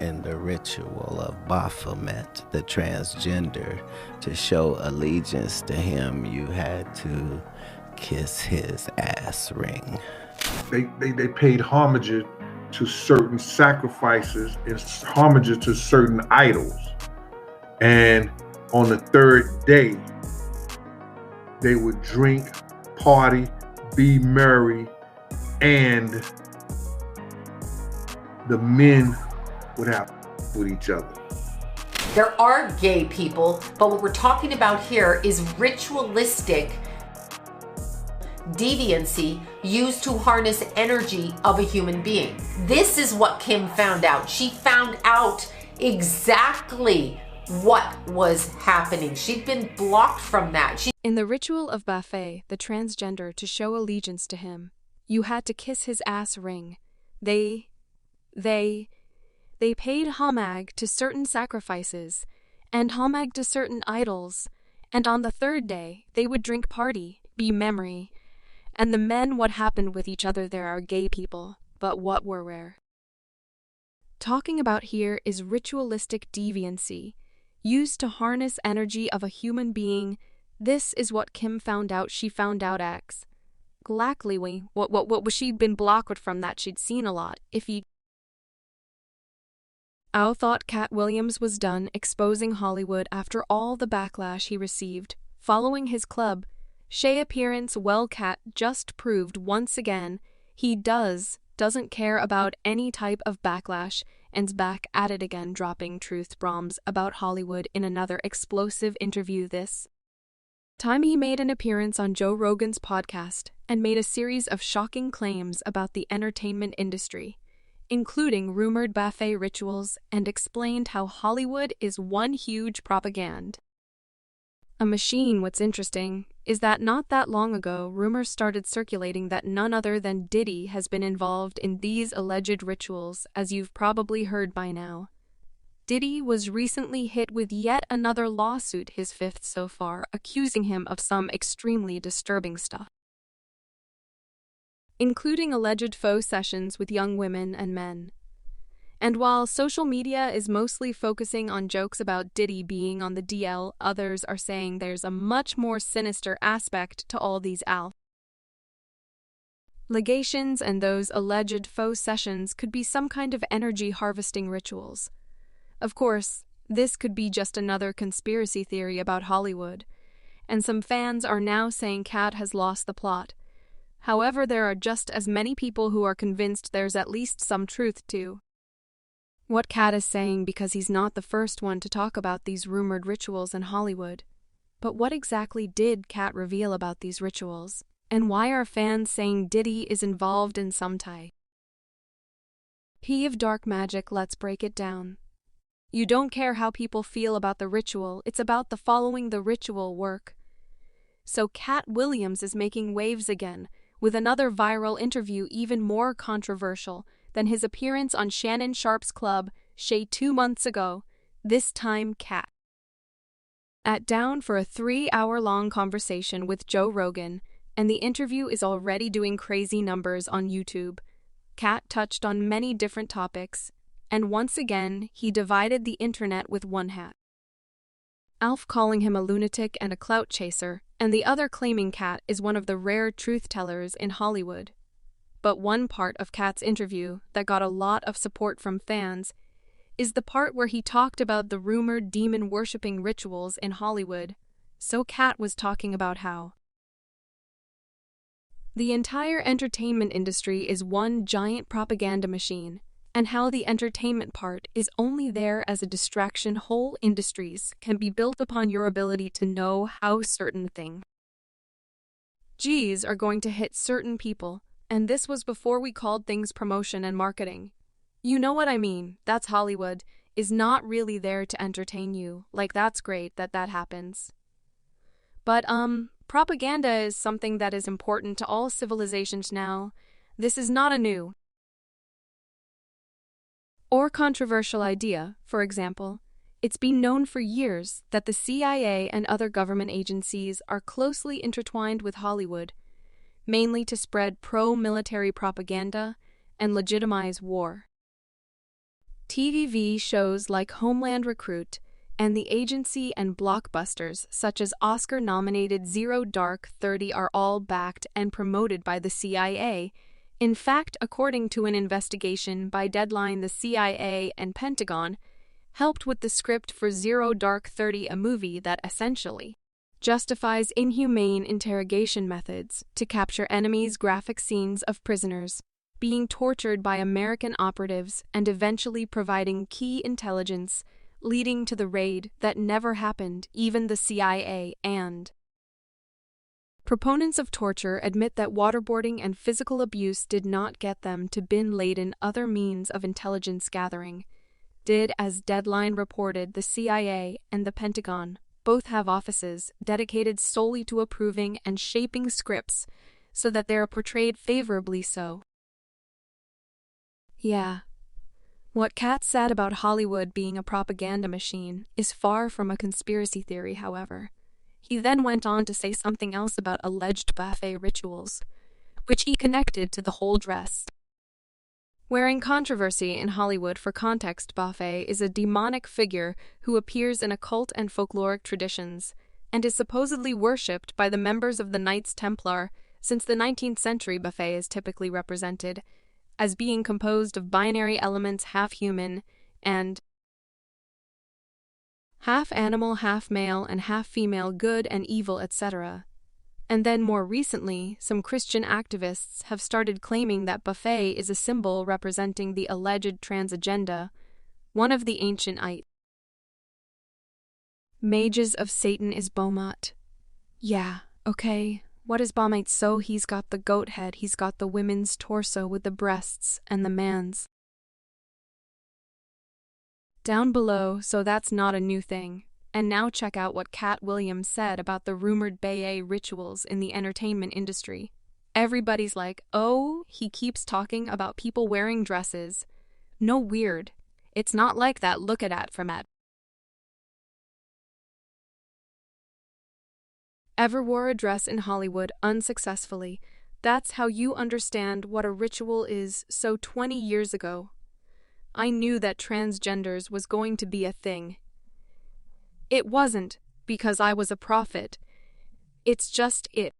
in the ritual of Baphomet, the transgender. To show allegiance to him, you had to kiss his ass ring. They paid homage to certain sacrifices and homage to certain idols. And on the third day, they would drink, party, be merry, and the men would have with each other. There are gay people, but what we're talking about here is ritualistic deviancy used to harness energy of a human being. This is what Kim found out. She found out exactly what was happening. She'd been blocked from that. In the ritual of Baphomet, the transgender, to show allegiance to him, you had to kiss his ass ring. They paid homage to certain sacrifices, and homage to certain idols, and on the third day, they would drink, party, be merry, and the men what happened with each other. There are gay people, but what were rare. Talking about here is ritualistic deviancy, used to harness energy of a human being. This is what Kim found out. She found out X. Gladly, what was she'd been blocked from that she'd seen a lot. If he Al thought Katt Williams was done exposing Hollywood after all the backlash he received following his Club Shay appearance. Well, Katt just proved once again he doesn't care about any type of backlash, and's back at it again, dropping truth bombs about Hollywood in another explosive interview. This time he made an appearance on Joe Rogan's podcast and made a series of shocking claims about the entertainment industry, including rumored Baphomet rituals, and explained how Hollywood is one huge propaganda machine. What's interesting is that not that long ago, rumors started circulating that none other than Diddy has been involved in these alleged rituals, as you've probably heard by now. Diddy was recently hit with yet another lawsuit, his fifth so far, accusing him of some extremely disturbing stuff, including alleged faux sessions with young women and men. And while social media is mostly focusing on jokes about Diddy being on the DL, others are saying there's a much more sinister aspect to all these allegations, and those alleged faux sessions could be some kind of energy harvesting rituals. Of course, this could be just another conspiracy theory about Hollywood, and some fans are now saying Katt has lost the plot. However, there are just as many people who are convinced there's at least some truth to what Katt is saying, because he's not the first one to talk about these rumored rituals in Hollywood. But what exactly did Katt reveal about these rituals? And why are fans saying Diddy is involved in some type of dark magic? Let's break it down. You don't care how people feel about the ritual, it's about the following the ritual work. So Katt Williams is making waves again, with another viral interview even more controversial than his appearance on Shannon Sharpe's Club Shay 2 months ago. This time Katt down for a 3-hour-long conversation with Joe Rogan, and the interview is already doing crazy numbers on YouTube. Katt touched on many different topics, and once again he divided the internet with one hat. Alf calling him a lunatic and a clout chaser, and the other claiming Katt is one of the rare truth-tellers in Hollywood. But one part of Katt's interview that got a lot of support from fans is the part where he talked about the rumored demon-worshipping rituals in Hollywood. So Katt was talking about how the entire entertainment industry is one giant propaganda machine, and how the entertainment part is only there as a distraction. Whole industries can be built upon your ability to know how certain things are going to hit certain people. And this was before we called things promotion and marketing. You know what I mean? That's Hollywood is not really there to entertain you. Like, that's great that happens. But, propaganda is something that is important to all civilizations now. This is not a new or controversial idea. For example, it's been known for years that the CIA and other government agencies are closely intertwined with Hollywood, mainly to spread pro-military propaganda and legitimize war. TV shows like Homeland Recruit and The Agency and blockbusters such as Oscar-nominated Zero Dark 30 are all backed and promoted by the CIA. In fact, according to an investigation by Deadline, the CIA and Pentagon helped with the script for Zero Dark 30, a movie that essentially justifies inhumane interrogation methods to capture enemies' graphic scenes of prisoners being tortured by American operatives and eventually providing key intelligence leading to the raid that never happened. Even the CIA and proponents of torture admit that waterboarding and physical abuse did not get them to bin Laden. Other means of intelligence gathering did. As Deadline reported, the CIA and the Pentagon both have offices dedicated solely to approving and shaping scripts so that they are portrayed favorably. So, yeah. What Katt said about Hollywood being a propaganda machine is far from a conspiracy theory, however. He then went on to say something else about alleged Baphomet rituals, which he connected to the whole dress wearing controversy in Hollywood. For context, Baphomet is a demonic figure who appears in occult and folkloric traditions and is supposedly worshipped by the members of the Knights Templar. Since the 19th century, Baphomet is typically represented as being composed of binary elements, half human and half animal, half male and half female, good and evil, etc. And then more recently, some Christian activists have started claiming that Baphomet is a symbol representing the alleged trans agenda, one of the ancient mages of Satan is Baphomet. Yeah, okay. What is Baphomet? So he's got the goat head, he's got the women's torso with the breasts, and the man's down below, so that's not a new thing. And now check out what Katt Williams said about the rumored Baphomet rituals in the entertainment industry. Everybody's like, oh, he keeps talking about people wearing dresses. No, weird. It's not like that. Look at that from at. Ever wore a dress in Hollywood unsuccessfully. That's how you understand what a ritual is. So 20 years ago, I knew that transgenders was going to be a thing. It wasn't because I was a prophet. It's just it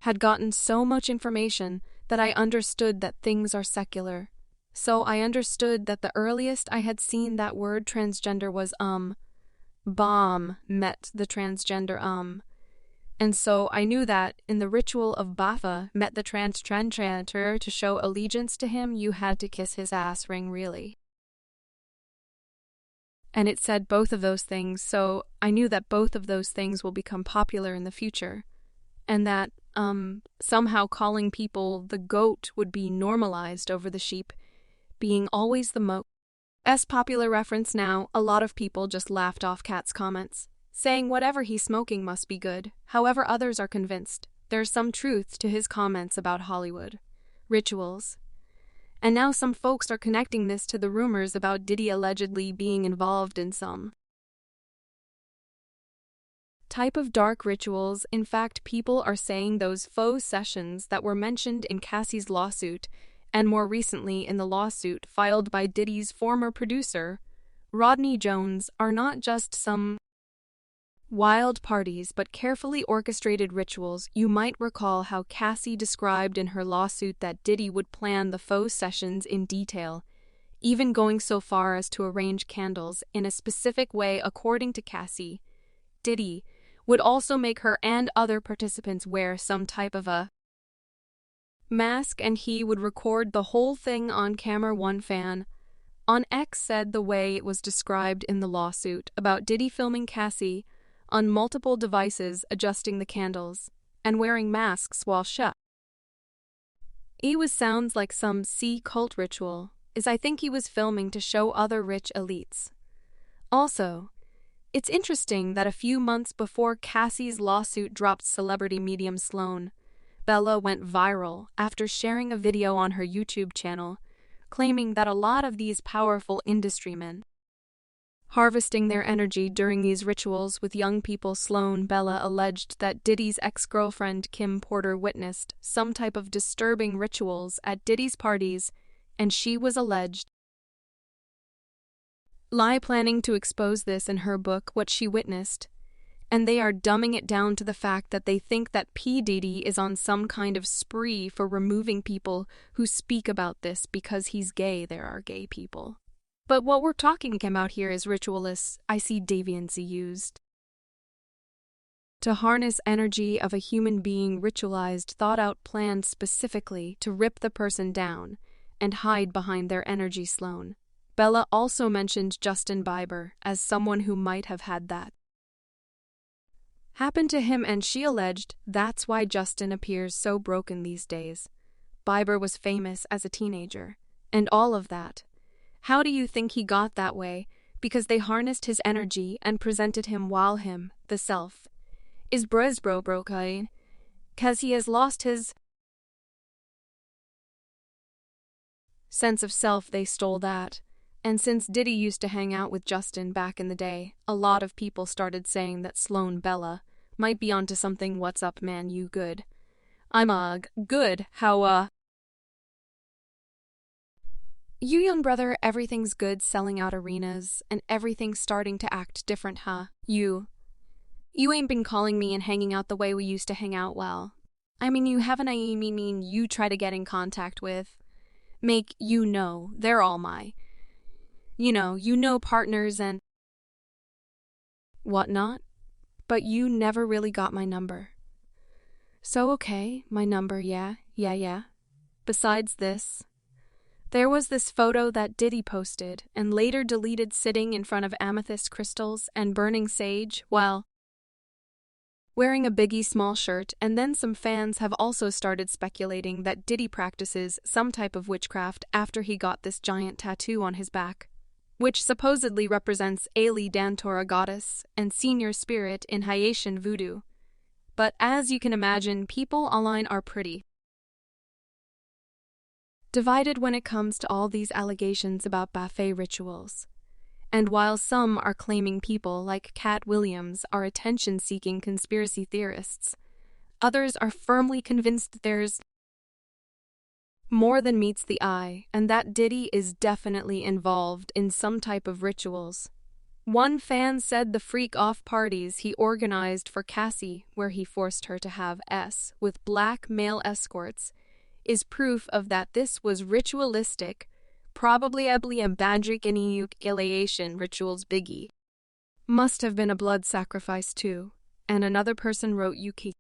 had gotten so much information that I understood that things are secular. So I understood that the earliest I had seen that word transgender was bomb met the transgender And so I knew that in the ritual of Baphomet met the transgender to show allegiance to him, you had to kiss his ass ring, really. And it said both of those things, so I knew that both of those things will become popular in the future. And that, somehow calling people the goat would be normalized over the sheep being always the most popular reference now. A lot of people just laughed off Katt's comments, saying whatever he's smoking must be good. However, others are convinced there's some truth to his comments about Hollywood rituals. And now some folks are connecting this to the rumors about Diddy allegedly being involved in some type of dark rituals. In fact, people are saying those faux sessions that were mentioned in Cassie's lawsuit, and more recently in the lawsuit filed by Diddy's former producer, Rodney Jones, are not just some wild parties but carefully orchestrated rituals. You might recall how Cassie described in her lawsuit that Diddy would plan the faux sessions in detail, even going so far as to arrange candles in a specific way. According to Cassie, Diddy would also make her and other participants wear some type of a mask, and he would record the whole thing on camera. One fan on X said the way it was described in the lawsuit about Diddy filming Cassie on multiple devices, adjusting the candles, and wearing masks while shut. It sounds like some cult ritual, as I think he was filming to show other rich elites. Also, it's interesting that a few months before Cassie's lawsuit dropped, celebrity medium Sloane Bella went viral after sharing a video on her YouTube channel, claiming that a lot of these powerful industrymen harvesting their energy during these rituals with young people. Sloane Bella alleged that Diddy's ex-girlfriend Kim Porter witnessed some type of disturbing rituals at Diddy's parties, and she was alleged lie planning to expose this in her book What She Witnessed, and they are dumbing it down to the fact that they think that P. Diddy is on some kind of spree for removing people who speak about this because he's gay. There are gay people. But what we're talking about here is ritualists. I see deviancy used to harness energy of a human being, ritualized, thought out, planned specifically to rip the person down and hide behind their energy. Sloan Bella also mentioned Justin Bieber as someone who might have had that happen to him, and she alleged that's why Justin appears so broken these days. Bieber was famous as a teenager, and all of that. How do you think he got that way? Because they harnessed his energy and presented him while him, the self, is broken, cause he has lost his sense of self. They stole that. And since Diddy used to hang out with Justin back in the day, a lot of people started saying that Sloan Bella might be onto something. What's up, man? You good? I'm good. How you young brother, everything's good, selling out arenas, and everything's starting to act different, huh? You ain't been calling me and hanging out the way we used to hang out. Well, I mean, you haven't. I mean, you try to get in contact with, make they're all my, partners and whatnot, but you never really got my number. So okay, my number, yeah. Besides this, there was this photo that Diddy posted and later deleted, sitting in front of amethyst crystals and burning sage while wearing a Biggie small shirt, and then some fans have also started speculating that Diddy practices some type of witchcraft after he got this giant tattoo on his back, which supposedly represents Ailey Dantor, a goddess and senior spirit in Haitian voodoo. But as you can imagine, people online are pretty divided when it comes to all these allegations about Baphomet rituals. And while some are claiming people like Katt Williams are attention-seeking conspiracy theorists, others are firmly convinced there's more than meets the eye, and that Diddy is definitely involved in some type of rituals. One fan said the freak-off parties he organized for Cassie, where he forced her to have sex with black male escorts, is proof of that. This was ritualistic, probably a magic annihilation rituals. Biggie must have been a blood sacrifice too. And another person wrote, Yuki